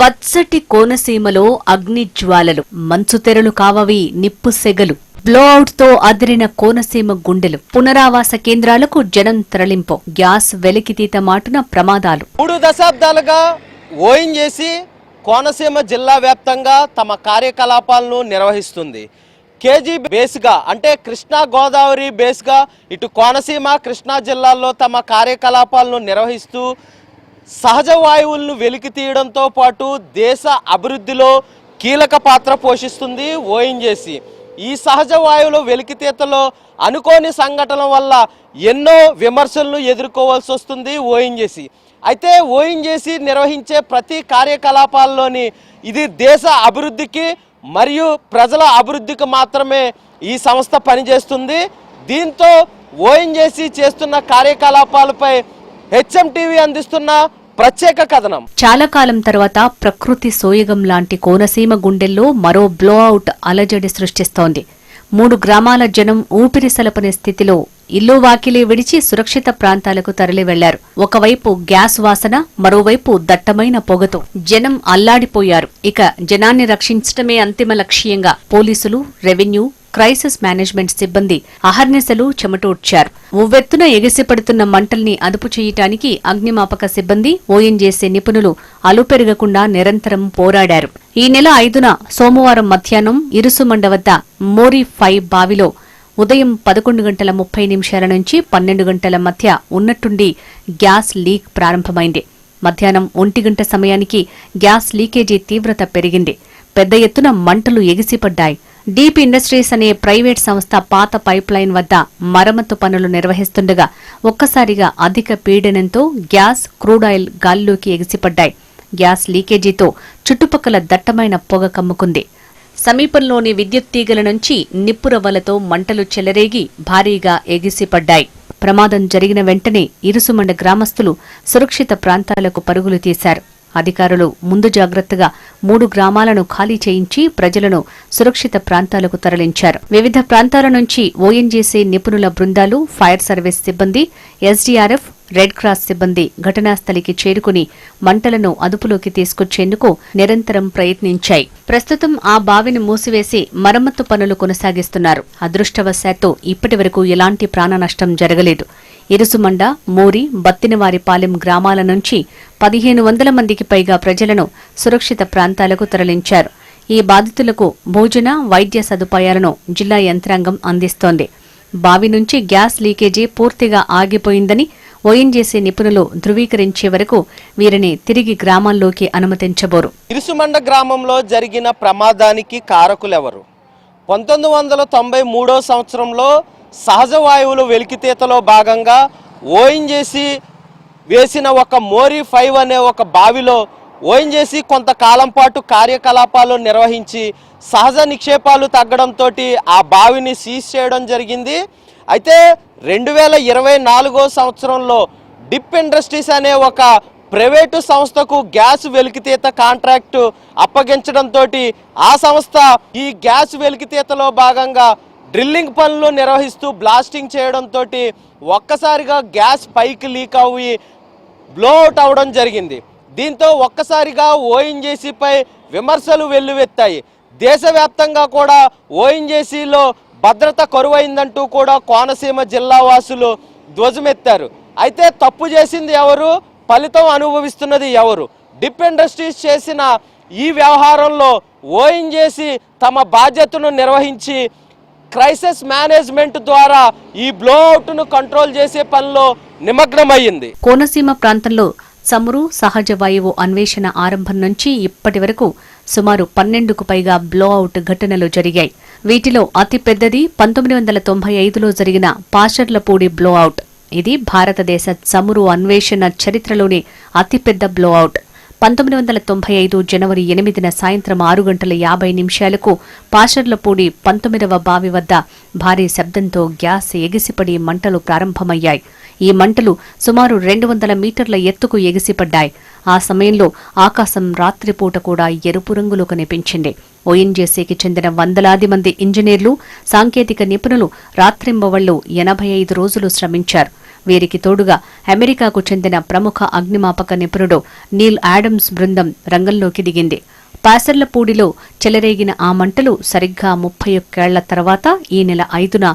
పచ్చటి కోనసీమలో అగ్నిజ్వాలలు, మంచుతెరలు కావవి నిప్పు సెగలు. బ్లోఅవుట్ తో అదిరిన కోనసీమ గుండెలు. పునరావాస కేంద్రాలకు జనం తరలింపు. గ్యాస్ వెలికితీత మాటున ప్రమాదాలు. 3 దశాబ్దాలుగా ఓఎన్జీసీ కోనసీమ జిల్లా వ్యాప్తంగా తమ కార్యకలాపాలను నిర్వహిస్తుంది. కేజీ బేస్గా అంటే కృష్ణా గోదావరి బేస్గా ఇటు కోనసీమ కృష్ణా జిల్లాల్లో తమ కార్యకలాపాలను నిర్వహిస్తూ సహజ వాయువులను వెలికి తీయడంతో పాటు దేశ అభివృద్ధిలో కీలక పాత్ర పోషిస్తుంది ఓఎన్జీసీ. ఈ సహజ వాయువుల వెలికితీతలో అనుకోని సంఘటనల వల్ల ఎన్నో విమర్శలను ఎదుర్కోవాల్సి వస్తుంది ఓఎన్జీసీ. అయితే ఓఎన్జీసీ నిర్వహించే ప్రతి కార్యకలాపాల్లోని ఇది దేశ అభివృద్ధికి మరియు ప్రజల అభివృద్ధికి మాత్రమే ఈ సంస్థ పనిచేస్తుంది. దీంతో ఓఎన్జీసీ చేస్తున్న కార్యకలాపాలపై హెచ్ఎంటీవీ అందిస్తున్న ప్రత్యేక కథనం. చాలా కాలం తర్వాత ప్రకృతి సోయగం లాంటి కోనసీమ గుండెల్లో మరో బ్లోఅవుట్ అలజడి సృష్టిస్తోంది. 3 గ్రామాల జనం ఊపిరి సలపని స్థితిలో ఇల్లు వాకిలి విడిచి సురక్షిత ప్రాంతాలకు తరలి వెళ్లారు. ఒకవైపు గ్యాస్ వాసన, మరోవైపు దట్టమైన పొగతో జనం అల్లాడిపోయారు. ఇక జనాన్ని రక్షించడమే అంతిమ లక్ష్యంగా పోలీసులు, రెవెన్యూ, క్రైసిస్ మేనేజ్మెంట్ సిబ్బంది అహర్నిశలు చెమటోడ్చారు. ఉవ్వెత్తున ఎగిసిపడుతున్న మంటల్ని అదుపు చేయటానికి అగ్నిమాపక సిబ్బంది, ఓఎన్జీసీ నిపుణులు అలుపెరగకుండా నిరంతరం పోరాడారు. ఈ నెల 5న సోమవారం మధ్యాహ్నం ఇరుసుమండ వద్ద మోరీ 5 బావిలో ఉదయం 11:30 నుంచి 12 గంటల మధ్య ఉన్నట్టుండి గ్యాస్ లీక్ ప్రారంభమైంది. మధ్యాహ్నం 1 గంట సమయానికి గ్యాస్ లీకేజీ తీవ్రత పెరిగింది. పెద్ద ఎత్తున మంటలు ఎగిసిపడ్డాయి. డీప్ ఇండస్ట్రీస్ అనే ప్రైవేట్ సంస్థ పాత పైప్లైన్ వద్ద మరమ్మతు పనులు నిర్వహిస్తుండగా ఒక్కసారిగా అధిక పీడనంతో గ్యాస్, క్రూడ్ ఆయిల్ గాల్లోకి ఎగిసిపడ్డాయి. గ్యాస్ లీకేజీతో చుట్టుపక్కల దట్టమైన పొగ కమ్ముకుంది. సమీపంలోని విద్యుత్ తీగల నుంచి నిప్పురవ్వలతో మంటలు చెలరేగి భారీగా ఎగిసిపడ్డాయి. ప్రమాదం జరిగిన వెంటనే ఇరుసుమండ గ్రామస్తులు సురక్షిత ప్రాంతాలకు పరుగులు తీశారు. అధికారులు ముందు జాగ్రత్తగా 3 గ్రామాలను ఖాళీ చేయించి ప్రజలను సురక్షిత ప్రాంతాలకు తరలించారు. వివిధ ప్రాంతాల నుంచి ఓఎన్జీసీ నిపుణుల బృందాలు, ఫైర్ సర్వీస్ సిబ్బంది, ఎస్డీఆర్ఎఫ్, రెడ్ క్రాస్ సిబ్బంది ఘటనాస్థలికి చేరుకుని మంటలను అదుపులోకి తీసుకొచ్చేందుకు నిరంతరం ప్రయత్నించాయి. ప్రస్తుతం ఆ బావిని మూసివేసి మరమ్మతు పనులు కొనసాగిస్తున్నారు. అదృష్టవశాత్తు ఇప్పటివరకు ఎలాంటి ప్రాణ నష్టం జరగలేదు. ఇరుసుమండ, మోరి, బత్తినవారిపాలెం గ్రామాల నుంచి 1500 మందికి పైగా ప్రజలను సురక్షిత ప్రాంతాలకు తరలించారు. ఈ బాధితులకు భోజన, వైద్య సదుపాయాలను జిల్లా యంత్రాంగం అందిస్తోంది. బావి నుంచి గ్యాస్ లీకేజీ పూర్తిగా ఆగిపోయిందని ఓఎన్జీసీ నిపుణులు ధృవీకరించే వరకు వీరిని తిరిగి గ్రామాల్లోకి అనుమతించబోరు. ఇరుసుమండ గ్రామంలో జరిగిన ప్రమాదానికి కారకులెవరు? 1993 సంవత్సరంలో సహజ వాయువుల వెలికితీతలో భాగంగా ఓఎన్జీసీ వేసిన ఒక మోరీ 5 అనే ఒక బావిలో ఓఎన్జీసీ కొంతకాలం పాటు కార్యకలాపాలు నిర్వహించి సహజ నిక్షేపాలు తగ్గడంతో ఆ బావిని సీజ్ చేయడం జరిగింది. అయితే 2024 సంవత్సరంలో డిప్ ఇండస్ట్రీస్ అనే ఒక ప్రైవేటు సంస్థకు గ్యాస్ వెలికితీత కాంట్రాక్టు అప్పగించడంతో ఆ సంస్థ ఈ గ్యాస్ వెలికితీతలో భాగంగా డ్రిల్లింగ్ పనులు నిర్వహిస్తూ బ్లాస్టింగ్ చేయడంతో ఒక్కసారిగా గ్యాస్ పైకి లీక్ అవి బ్లోఅవుట్ అవడం జరిగింది. దీంతో ఒక్కసారిగా ఓఎన్జీసీపై విమర్శలు వెల్లువెత్తాయి. దేశవ్యాప్తంగా కూడా ఓఎన్జీసీలో భద్రత కరువైందంటూ కూడా కోనసీమ జిల్లా వాసులు ధ్వజమెత్తారు. అయితే తప్పు చేసింది ఎవరు, ఫలితం అనుభవిస్తున్నది ఎవరు? డిప్ ఇండస్ట్రీస్ చేసిన ఈ వ్యవహారంలో ఓఎన్జీసీ తమ బాధ్యతను నిర్వహించి క్రైసిస్ మేనేజ్మెంట్ ద్వారా ఈ బ్లోఅవుట్ను కంట్రోల్ చేసే పనిలో నిమగ్నమయ్యింది. కోనసీమ ప్రాంతంలో చమురు, సహజ వాయువు అన్వేషణ ఆరంభం నుంచి ఇప్పటి వరకు సుమారు 12కు పైగా బ్లోఅవుట్ ఘటనలు జరిగాయి. వీటిలో అతి పెద్దది 1995లో జరిగిన పాషర్లపూడి బ్లోఅవుట్. ఇది భారతదేశ చమురు అన్వేషణ చరిత్రలోని అతిపెద్ద బ్లోఅవుట్. 1995 జనవరి 8న సాయంత్రం 6:50 పాషర్లపూడి 19వ బావి వద్ద భారీ శబ్దంతో గ్యాస్ ఎగిసిపడి మంటలు ప్రారంభమయ్యాయి. ఈ మంటలు సుమారు 200 మీటర్ల ఎత్తుకు ఎగిసిపడ్డాయి. ఆ సమయంలో ఆకాశం రాత్రిపూట కూడా ఎరుపు రంగులో కనిపించింది. ఓఎన్జీసీకి చెందిన వందలాది మంది ఇంజనీర్లు, సాంకేతిక నిపుణులు రాత్రింబవళ్లు 85 రోజులు శ్రమించారు. వీరికి తోడుగా అమెరికాకు చెందిన ప్రముఖ అగ్నిమాపక నిపుణుడు నీల్ ఆడమ్స్ బృందం రంగంలోకి దిగింది. పాసర్లపూడిలో చెలరేగిన ఆ మంటలు సరిగ్గా 31 ఏళ్ల తర్వాత ఈ నెల 5న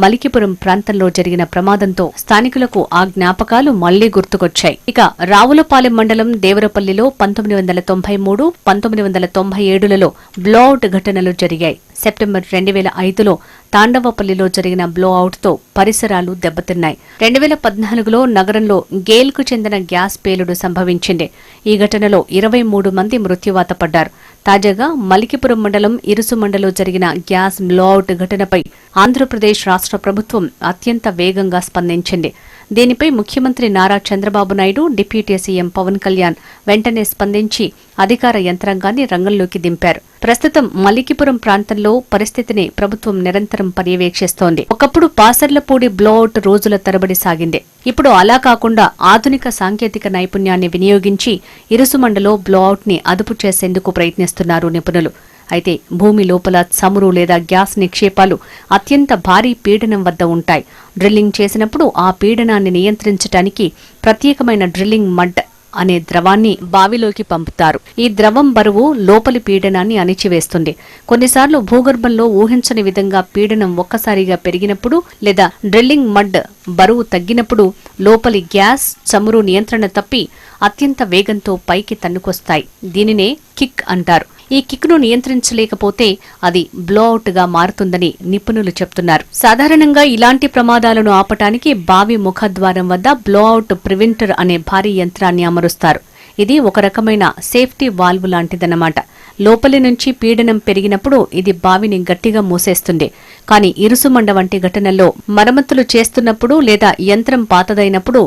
మలికిపురం ప్రాంతంలో జరిగిన ప్రమాదంతో స్థానికులకు ఆ జ్ఞాపకాలు మళ్లీ గుర్తుకొచ్చాయి. ఇక రావులపాలెం మండలం దేవరపల్లిలో 1993, 1997లలో బ్లోఅవుట్ ఘటనలు జరిగాయి. సెప్టెంబర్ 2005లో తాండవపల్లిలో జరిగిన బ్లోఅవుట్తో పరిసరాలు దెబ్బతిన్నాయి. 2014లో నగరంలో గేల్కు చెందిన గ్యాస్ పేలుడు సంభవించింది. ఈ ఘటనలో 23 మంది మృత్యువాత పడ్డారు. తాజాగా మలికిపురం మండలం ఇరుసుమండలో జరిగిన గ్యాస్ బ్లోఅవుట్ ఘటనపై ఆంధ్రప్రదేశ్ రాష్ట్ర ప్రభుత్వం అత్యంత వేగంగా స్పందించింది. దీనిపై ముఖ్యమంత్రి నారా చంద్రబాబు నాయుడు, డిప్యూటీ సీఎం పవన్ కళ్యాణ్ వెంటనే స్పందించి అధికార యంత్రాంగాన్ని రంగంలోకి దింపారు. ప్రస్తుతం మలికిపురం ప్రాంతంలో పరిస్థితిని ప్రభుత్వం నిరంతరం పర్యవేక్షిస్తోంది. ఒకప్పుడు పాసర్లపూడి బ్లోఅవుట్ రోజుల తరబడి సాగింది. ఇప్పుడు అలా కాకుండా ఆధునిక సాంకేతిక నైపుణ్యాన్ని వినియోగించి ఇరుసుమండలో బ్లోఅవుట్ ని అదుపు చేసేందుకు ప్రయత్నిస్తున్నారు నిపుణులు. అయితే భూమి లోపల చమురు లేదా గ్యాస్ నిక్షేపాలు అత్యంత భారీ పీడనం వద్ద ఉంటాయి. డ్రిల్లింగ్ చేసినప్పుడు ఆ పీడనాన్ని నియంత్రించడానికి ప్రత్యేకమైన డ్రిల్లింగ్ మడ్ అనే ద్రవాన్ని బావిలోకి పంపుతారు. ఈ ద్రవం బరువు లోపలి పీడనాన్ని అణిచివేస్తుంది. కొన్నిసార్లు భూగర్భంలో ఊహించని విధంగా పీడనం ఒక్కసారిగా పెరిగినప్పుడు లేదా డ్రిల్లింగ్ మడ్ బరువు తగ్గినప్పుడు లోపలి గ్యాస్, చమురు నియంత్రణ తప్పి అత్యంత వేగంతో పైకి తన్నుకొస్తాయి. దీనినే కిక్ అంటారు. ఈ కిక్ను నియంత్రించలేకపోతే అది బ్లోఅవుట్ గా మారుతుందని నిపుణులు చెప్తున్నారు. సాధారణంగా ఇలాంటి ప్రమాదాలను ఆపటానికి బావి ముఖద్వారం వద్ద బ్లోఅవుట్ ప్రివెంటర్ అనే భారీ యంత్రాన్ని అమరుస్తారు. ఇది ఒక రకమైన సేఫ్టీ వాల్వ్ లాంటిదన్నమాట. లోపలి నుంచి పీడనం పెరిగినప్పుడు ఇది బావిని గట్టిగా మూసేస్తుంది. కానీ ఇరుసుమండ వంటి ఘటనల్లో మరమ్మతులు చేస్తున్నప్పుడు లేదా యంత్రం పాతదైనప్పుడు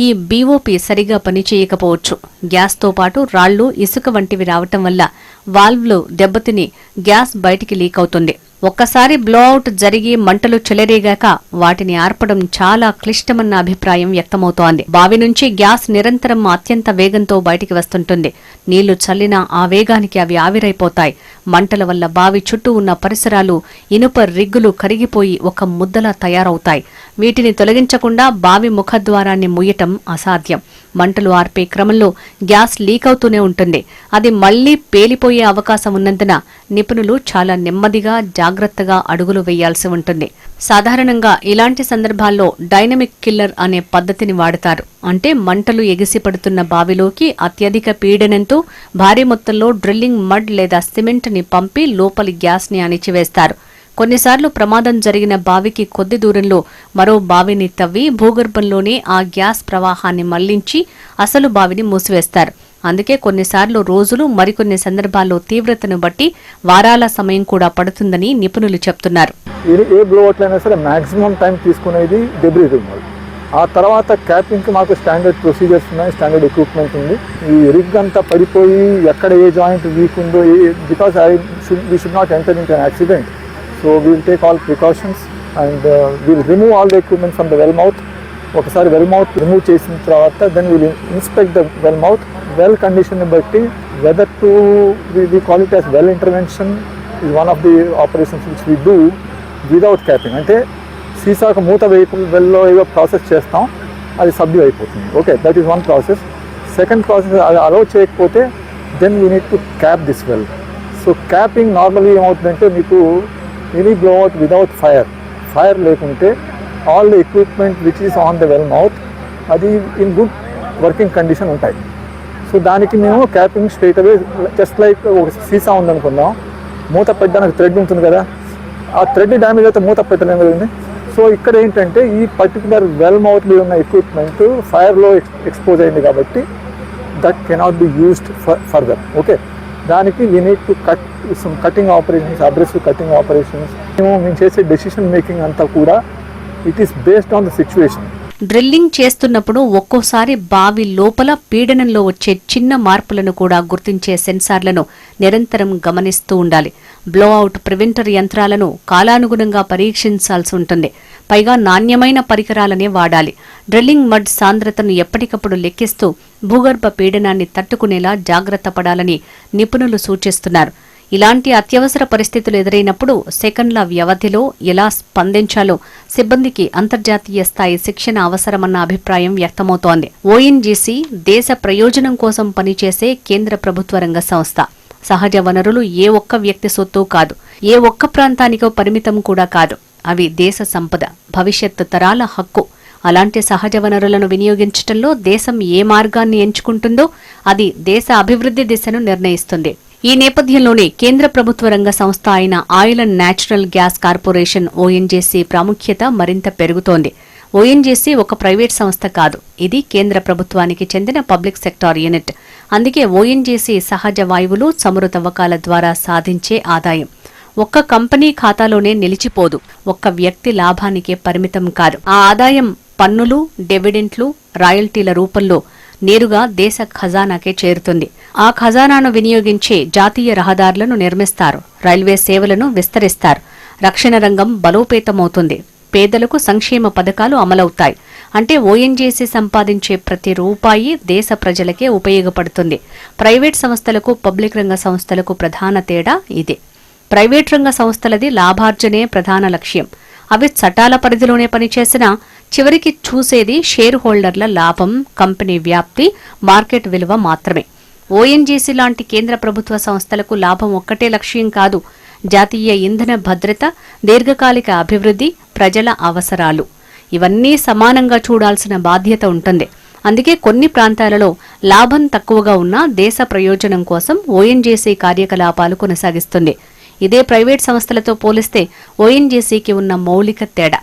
ఈ బీఓపీ సరిగా పనిచేయకపోవచ్చు. గ్యాస్తో పాటు రాళ్లు, ఇసుక వంటివి రావటం వల్ల వాల్వ్లు దెబ్బతిని గ్యాస్ బయటికి లీక్ అవుతుంది. ఒక్కసారి బ్లోఅవుట్ జరిగి మంటలు చెలరేగాక వాటిని ఆర్పడం చాలా క్లిష్టమన్న అభిప్రాయం వ్యక్తమవుతోంది. బావి నుంచి గ్యాస్ నిరంతరం అత్యంత వేగంతో బయటికి వస్తుంటుంది. నీళ్లు చల్లినా ఆ వేగానికి అవి ఆవిరైపోతాయి. మంటల వల్ల బావి చుట్టూ ఉన్న పరిసరాలు ఇనుప రిగ్గులు కరిగిపోయి ఒక ముద్దలా తయారవుతాయి. వీటిని తొలగించకుండా బావి ముఖద్వారాన్ని ముయ్యటం అసాధ్యం. మంటలు ఆర్పే క్రమంలో గ్యాస్ లీక్ అవుతూనే ఉంటుంది. అది మళ్లీ పేలిపోయే అవకాశం ఉన్నందున నిపుణులు చాలా నెమ్మదిగా, జాగ్రత్తగా అడుగులు వేయాల్సి ఉంటుంది. సాధారణంగా ఇలాంటి సందర్భాల్లో డైనమిక్ కిల్లర్ అనే పద్ధతిని వాడతారు. అంటే మంటలు ఎగిసిపడుతున్న బావిలోకి అత్యధిక పీడనంతో భారీ మొత్తంలో డ్రిల్లింగ్ మడ్ లేదా సిమెంట్ ని పంపి లోపలి గ్యాస్ ని అణిచివేస్తారు. కొన్నిసార్లు ప్రమాదం జరిగిన బావికి కొద్ది దూరంలో మరో బావిని తవ్వి భూగర్భంలోనే ఆ గ్యాస్ ప్రవాహాన్ని మళ్లించి అసలు బావిని మూసివేస్తారు. అందుకే కొన్నిసార్లు రోజులు, మరికొన్ని సందర్భాల్లో తీవ్రతను బట్టి వారాల సమయం కూడా పడుతుందని నిపుణులు చెప్తున్నారు. ఏ బ్లోఅవుట్ అయినా సరే మాక్సిమం టైం తీసుకునేది డెబ్రీ రిమూవల్. ఆ తర్వాత క్యాపింగ్కి మాకు స్టాండర్డ్ ప్రొసీజర్స్ ఉన్నాయి, స్టాండర్డ్ ఎక్విప్మెంట్ ఉంది. ఈ రిగ్ అంతా పడిపోయి ఎక్కడ ఏ జాయింట్ వీక్ ఉందో, because we should not enter in to an accident. So we will take all precautions and we will remove all the equipment from the well mouth. ఒకసారి well mouth remove చేసిన తర్వాత then will inspect the well mouth. Well condition బట్టి whether to we call it as well intervention is one of the operations which we do without capping. అంటే సీసాకు మూత వేయకుండా వెల్లో ఏదో process చేస్తాం, అది సబ్డ్యూ అయిపోతుంది. Okay, that is one process. Second process అది అలౌ చేయకపోతే then we need to cap this well. So capping నార్మల్గా ఏమవుతుందంటే మీకు ఎనీ బ్లోఅవుట్ విదౌట్ ఫైర్ లేకుంటే all the equipment which is on the well mouth అది in good working condition ఉంటాయి. So దానికి మేము capping straight away just like ఒక సీసా ఉందనుకుందాం, మూత పెట్టడానికి థ్రెడ్ ఉంటుంది కదా, ఆ థ్రెడ్ డ్యామేజ్ అయితే మూత పెట్టలేము కదండి. సో ఇక్కడ ఏంటంటే ఈ పర్టికులర్ వెల్ మౌత్లో ఉన్న ఎక్విప్మెంట్ ఫైర్లో ఎక్స్పోజ్ అయింది కాబట్టి that cannot be used further. Okay, దానికి we need to cut some cutting operations, aggressive cutting operations. మేము చేసే డెసిషన్ మేకింగ్ అంతా కూడా it is based on the situation. Drilling చేస్తున్నప్పుడు ఒక్కోసారి బావి లోపల పీడనంలో వచ్చే చిన్న మార్పులను కూడా గుర్తించే సెన్సార్లను నిరంతరం గమనిస్తూ ఉండాలి. బ్లోఅవుట్ ప్రివెంటర్ యంత్రాలను కాలానుగుణంగా పరీక్షించాల్సి ఉంటుంది. పైగా నాణ్యమైన పరికరాలనే వాడాలి. డ్రిల్లింగ్ మడ్ సాంద్రతను ఎప్పటికప్పుడు లెక్కిస్తూ భూగర్భ పీడనాన్ని తట్టుకునేలా జాగ్రత్త పడాలని నిపుణులు సూచిస్తున్నారు. ఇలాంటి అత్యవసర పరిస్థితులు ఎదురైనప్పుడు సెకండ్ల వ్యవధిలో ఎలా స్పందించాలో సిబ్బందికి అంతర్జాతీయ స్థాయి శిక్షణ అవసరమన్న అభిప్రాయం వ్యక్తమవుతోంది. ఓఎన్జీసీ దేశ ప్రయోజనం కోసం పనిచేసే కేంద్ర ప్రభుత్వ రంగ సంస్థ. సహజ వనరులు ఏ ఒక్క వ్యక్తి సొత్తు కాదు, ఏ ఒక్క ప్రాంతానికో పరిమితం కూడా కాదు. అవి దేశ సంపద, భవిష్యత్తు తరాల హక్కు. అలాంటి సహజ వనరులను వినియోగించడంలో దేశం ఏ మార్గాన్ని ఎంచుకుంటుందో అది దేశ అభివృద్ధి దిశను నిర్ణయిస్తుంది. ఈ నేపథ్యంలోనే కేంద్ర ప్రభుత్వ రంగ సంస్థ అయిన oil and natural gas corporation ONGC ప్రాముఖ్యత మరింత పెరుగుతోంది. ఓఎన్జీసీ ఒక ప్రైవేట్ సంస్థ కాదు, ఇది కేంద్ర ప్రభుత్వానికి చెందిన పబ్లిక్ సెక్టార్ యూనిట్. అందుకే ఓఎన్జీసీ సహజ వాయువులు, చమురు తవ్వకాల ద్వారా సాధించే ఆదాయం ఒక్క కంపెనీ ఖాతాలోనే నిలిచిపోదు, ఒక్క వ్యక్తి లాభానికే పరిమితం కాదు. ఆ ఆదాయం పన్నులు, డివిడెంట్లు, రాయల్టీల రూపంలో నేరుగా దేశ ఖజానాకే చేరుతుంది. ఆ ఖజానాను వినియోగించే జాతీయ రహదారులను నిర్మిస్తారు, రైల్వే సేవలను విస్తరిస్తారు, రక్షణ రంగం బలోపేతమవుతుంది, పేదలకు సంక్షేమ పథకాలు అమలవుతాయి. అంటే ఓఎన్జీసీ సంపాదించే ప్రతి రూపాయి దేశ ప్రజలకే ఉపయోగపడుతుంది. ప్రైవేట్ సంస్థలకు, పబ్లిక్ రంగ సంస్థలకు ప్రధాన తేడా ఇదే. ప్రైవేట్ రంగ సంస్థలది లాభార్జనే ప్రధాన లక్ష్యం. అవి చట్టాల పరిధిలోనే పనిచేసినా చివరికి చూసేది షేర్ హోల్డర్ల లాభం, కంపెనీ వ్యాప్తి, మార్కెట్ విలువ మాత్రమే. ఓఎన్జీసీ లాంటి కేంద్ర ప్రభుత్వ సంస్థలకు లాభం ఒక్కటే లక్ష్యం కాదు. జాతీయ ఇంధన భద్రత, దీర్ఘకాలిక అభివృద్ధి, ప్రజల అవసరాలు ఇవన్నీ సమానంగా చూడాల్సిన బాధ్యత ఉంటుంది. అందుకే కొన్ని ప్రాంతాలలో లాభం తక్కువగా ఉన్నా దేశ ప్రయోజనం కోసం ఓఎన్జీసీ కార్యకలాపాలు కొనసాగిస్తుంది. ఇదే ప్రైవేట్ సంస్థలతో పోలిస్తే ఓఎన్జీసీకి ఉన్న మౌలిక తేడా.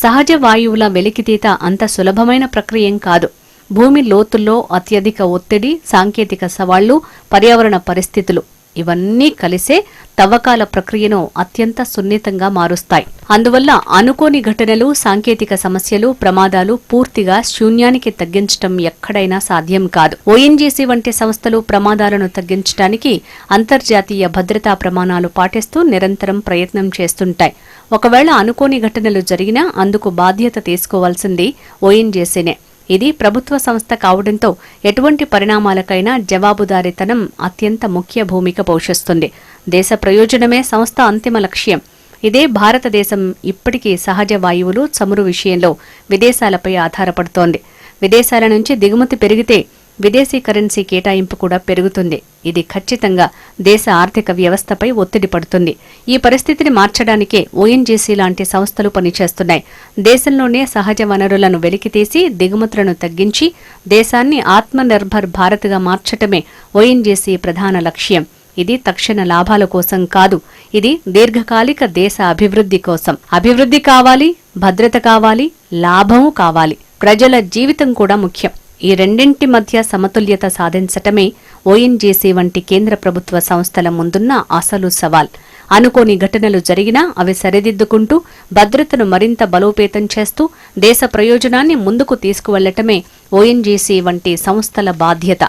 సహజ వాయువుల వెలికితీత అంత సులభమైన ప్రక్రియేం కాదు. భూమి లోతుల్లో అత్యధిక ఒత్తిడి, సాంకేతిక సవాళ్లు, పర్యావరణ పరిస్థితులు ఇవన్నీ కలిసే తవ్వకాల ప్రక్రియను అత్యంత సున్నితంగా మారుస్తాయి. అందువల్ల అనుకోని ఘటనలు, సాంకేతిక సమస్యలు, ప్రమాదాలు పూర్తిగా శూన్యానికి తగ్గించడం ఎక్కడైనా సాధ్యం కాదు. ఓఎన్జీసీ వంటి సంస్థలు ప్రమాదాలను తగ్గించడానికి అంతర్జాతీయ భద్రతా ప్రమాణాలు పాటిస్తూ నిరంతరం ప్రయత్నం చేస్తుంటాయి. ఒకవేళ అనుకోని ఘటనలు జరిగినా అందుకు బాధ్యత తీసుకోవాల్సింది ఓఎన్జీసీనే. ఇది ప్రభుత్వ సంస్థ కావడంతో ఎటువంటి పరిణామాలకైనా జవాబుదారీతనం అత్యంత ముఖ్య భూమిక పోషిస్తుంది. దేశ ప్రయోజనమే సంస్థ అంతిమ లక్ష్యం. ఇదే భారతదేశం ఇప్పటికీ సహజ వాయువులు, చమురు విషయంలో విదేశాలపై ఆధారపడుతోంది. విదేశాల నుంచి దిగుమతి పెరిగితే విదేశీ కరెన్సీ కేటాయింపు కూడా పెరుగుతుంది. ఇది ఖచ్చితంగా దేశ ఆర్థిక వ్యవస్థపై ఒత్తిడి పడుతుంది. ఈ పరిస్థితిని మార్చడానికే ఓఎన్జీసీ లాంటి సంస్థలు పనిచేస్తున్నాయి. దేశంలోనే సహజ వనరులను వెలికితీసి దిగుమతులను తగ్గించి దేశాన్ని ఆత్మనిర్భర్ భారత్గా మార్చటమే ఓఎన్జీసీ ప్రధాన లక్ష్యం. ఇది తక్షణ లాభాల కోసం కాదు, ఇది దీర్ఘకాలిక దేశ అభివృద్ధి కోసం. అభివృద్ధి కావాలి, భద్రత కావాలి, లాభమూ కావాలి, ప్రజల జీవితం కూడా ముఖ్యం. ఈ రెండింటి మధ్య సమతుల్యత సాధించటమే ఓఎన్జీసీ వంటి కేంద్ర ప్రభుత్వ సంస్థల ముందున్న అసలు సవాల్. అనుకోని ఘటనలు జరిగినా అవి సరిదిద్దుకుంటూ భద్రతను మరింత బలోపేతం చేస్తూ దేశ ప్రయోజనాన్ని ముందుకు తీసుకువెళ్లటమే ఓఎన్జీసీ వంటి సంస్థల బాధ్యత.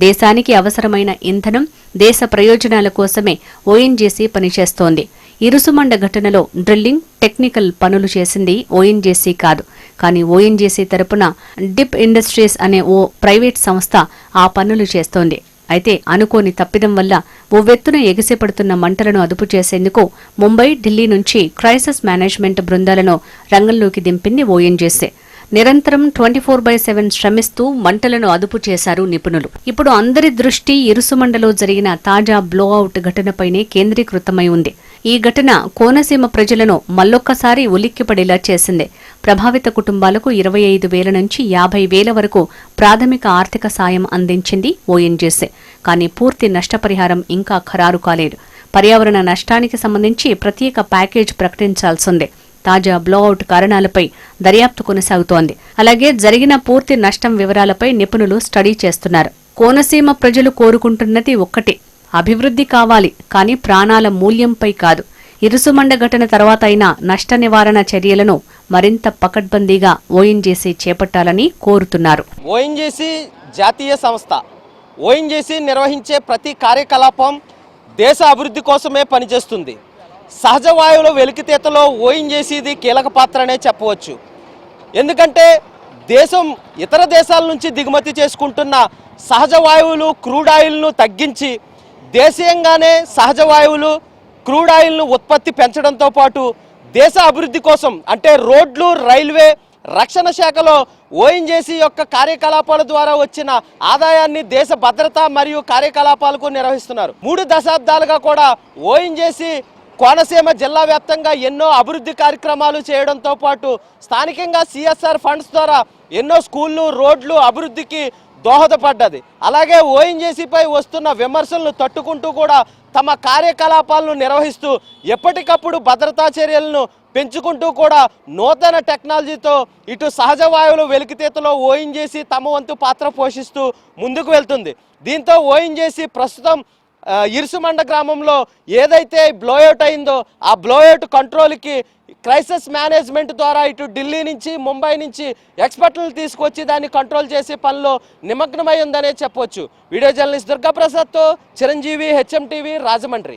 దేశానికి అవసరమైన ఇంధనం, దేశ ప్రయోజనాల కోసమే ఓఎన్జీసీ పనిచేస్తోంది. ఇరుసుమండ ఘటనలో డ్రిల్లింగ్, టెక్నికల్ పనులు చేసింది ఓఎన్జీసీ కాదు. కానీ ఓఎన్జీసీ తరపున డిప్ ఇండస్ట్రీస్ అనే ఓ ప్రైవేట్ సంస్థ ఆ పనులు చేస్తోంది. అయితే అనుకోని తప్పిదం వల్ల ఉవ్వెత్తున ఎగిసిపడుతున్న మంటలను అదుపు చేసేందుకు ముంబై, ఢిల్లీ నుంచి క్రైసిస్ మేనేజ్మెంట్ బృందాలను రంగంలోకి దింపింది ఓఎన్జీసీ. నిరంతరం 24/7 శ్రమిస్తూ మంటలను అదుపు చేశారు నిపుణులు. ఇప్పుడు అందరి దృష్టి ఇరుసుమండలో జరిగిన తాజా బ్లోఅవుట్ ఘటనపైనే కేంద్రీకృతమై ఉంది. ఈ ఘటన కోనసీమ ప్రజలను మళ్ళొక్కసారి ఉలిక్కిపడేలా చేసింది. ప్రభావిత కుటుంబాలకు 25,000 నుంచి 50,000 వరకు ప్రాథమిక ఆర్థిక సాయం అందించింది ఓఎన్జీసీ. కానీ పూర్తి నష్టపరిహారం ఇంకా ఖరారు కాలేదు. పర్యావరణ నష్టానికి సంబంధించి ప్రత్యేక ప్యాకేజ్ ప్రకటించాల్సిందే. తాజా బ్లోఅవుట్ కారణాలపై దర్యాప్తు కొనసాగుతోంది. అలాగే జరిగిన పూర్తి నష్టం వివరాలపై నిపుణులు స్టడీ చేస్తున్నారు. కోనసీమ ప్రజలు కోరుకుంటున్నది ఒక్కటే, అభివృద్ధి కావాలి, కానీ ప్రాణాల మూల్యంపై కాదు. ఇరుసుమండ ఘటన తర్వాత అయినా నష్ట నివారణ చర్యలను మరింత పకడ్బందీగా ఓఎన్జీసీ చేపట్టాలని కోరుతున్నారు. ఓఎన్జీసీ జాతీయ సంస్థ. ఓఎన్జీసీ నిర్వహించే ప్రతి కార్యకలాపం దేశ అభివృద్ధి కోసమే పనిచేస్తుంది. సహజ వాయువుల వెలికితీతలో ఓఎన్జీసీది కీలక పాత్రనే చెప్పవచ్చు. ఎందుకంటే దేశం ఇతర దేశాల నుంచి దిగుమతి చేసుకుంటున్న సహజ వాయువులు, క్రూడ్ ఆయిల్ను తగ్గించి దేశీయంగానే సహజ వాయువులు క్రూడ్ ఆయిల్ను ఉత్పత్తి పెంచడంతో పాటు దేశ అభివృద్ధి కోసం అంటే రోడ్లు, రైల్వే, రక్షణ శాఖలో ఓఎన్జీసీ యొక్క కార్యకలాపాల ద్వారా వచ్చిన ఆదాయాన్ని దేశ భద్రత మరియు కార్యకలాపాలకు నిర్వహిస్తున్నారు. 3 దశాబ్దాలుగా కూడా ఓఎన్జీసీ కోనసీమ జిల్లా వ్యాప్తంగా ఎన్నో అభివృద్ధి కార్యక్రమాలు చేయడంతో పాటు స్థానికంగా సిఎస్ఆర్ ఫండ్స్ ద్వారా ఎన్నో స్కూళ్ళు, రోడ్లు అభివృద్ధికి దోహదపడ్డది. అలాగే ఓఎన్జీసీపై వస్తున్న విమర్శలను తట్టుకుంటూ కూడా తమ కార్యకలాపాలను నిర్వహిస్తూ ఎప్పటికప్పుడు భద్రతా చర్యలను పెంచుకుంటూ కూడా నూతన టెక్నాలజీతో ఇటు సహజ వాయువుల వెలికితీతలో ఓఎన్జీసీ తమ వంతు పాత్ర పోషిస్తూ ముందుకు వెళ్తుంది. దీంతో ఓఎన్జీసీ ప్రస్తుతం ఇరుసుమండ గ్రామంలో ఏదైతే బ్లోఅవుట్ అయిందో ఆ బ్లోఅవుట్ కంట్రోల్కి క్రైసిస్ మేనేజ్మెంట్ ద్వారా ఇటు ఢిల్లీ నుంచి, ముంబై నుంచి ఎక్స్పర్ట్లను తీసుకొచ్చి దాన్ని కంట్రోల్ చేసే పనిలో నిమగ్నమై ఉందనే చెప్పొచ్చు. వీడియో జర్నలిస్ట్ దుర్గాప్రసాద్తో చిరంజీవి, హెచ్ఎం టీవీ, రాజమండ్రి.